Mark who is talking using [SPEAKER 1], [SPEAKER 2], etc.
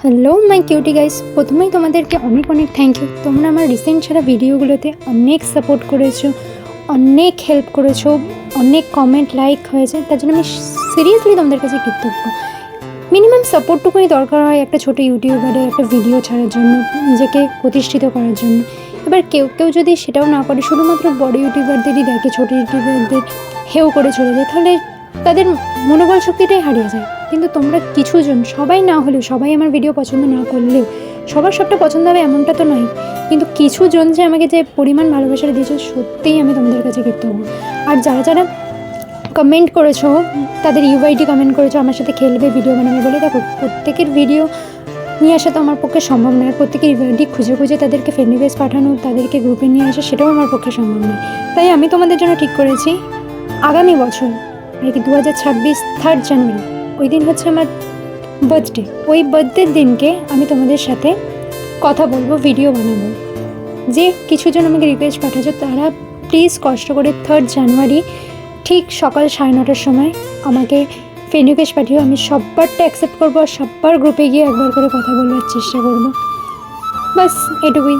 [SPEAKER 1] Hello my cutie guys, প্রথমেই তোমাদেরকে অনেক অনেক থ্যাংক ইউ। তোমরা আমার রিসেন্ট ছাড়া ভিডিওগুলোতে অনেক সাপোর্ট করেছো, অনেক হেল্প করেছো, অনেক কমেন্ট লাইক হয়েছে, তার জন্য আমি সিরিয়াসলি তোমাদের কাছে কৃতজ্ঞ। মিনিমাম সাপোর্টটুকুই দরকার হয় একটা ছোটো ইউটিউবারের একটা ভিডিও ছাড়ার জন্য, নিজেকে প্রতিষ্ঠিত করার জন্য। এবার কেউ কেউ যদি সেটাও না করে, শুধুমাত্র বড় ইউটিউবারদেরই দেখে, ছোটো ইউটিউবারদের হেও করে চলে যায়, তাহলে তাদের মনোবল শক্তিটাই হারিয়ে যায়। কিন্তু তোমরা কিছুজন, সবাই না হলেও, সবাই আমার ভিডিও পছন্দ না করলেও, সবার সবটা পছন্দ হবে এমনটা তো নয়, কিন্তু কিছুজন যে আমাকে যে পরিমাণ ভালোবাসাটা দিয়েছো, সত্যিই আমি তোমাদের কাছে কৃতজ্ঞ। আর যারা যারা কমেন্ট করেছো, তাদের ইউআইডি কমেন্ট করেছো আমার সাথে খেলবে, ভিডিও বানাবে বলে, দেখো প্রত্যেকের ভিডিও নিয়ে আসা তো আমার পক্ষে সম্ভব নয়। প্রত্যেকের ইউআইডি খুঁজে খুঁজে তাদেরকে ফ্রেন্ড রিকোয়েস্ট পাঠানো, তাদেরকে গ্রুপে নিয়ে আসা, সেটাও আমার পক্ষে সম্ভব নয়। তাই আমি তোমাদের জন্য ঠিক করেছি, আগামী বছর মানে কি 2026 3 জানুয়ারি, ওই দিন হচ্ছে আমার বার্থডে। ওই বার্থডের দিনকে আমি তোমাদের সাথে কথা বলবো, ভিডিও বানাবো। যে কিছুজন আমাকে রিকোয়েস্ট পাঠাচ্ছ, তারা প্লিজ কষ্ট করে 3 জানুয়ারি ঠিক সকাল 9:30টার সময় আমাকে ফ্রেন্ড রিকোয়েস্ট পাঠিও। আমি সববারটা অ্যাকসেপ্ট করবো, আর সববার গ্রুপে গিয়ে একবার করে কথা বলবার চেষ্টা করবো। বাস এটুকুই।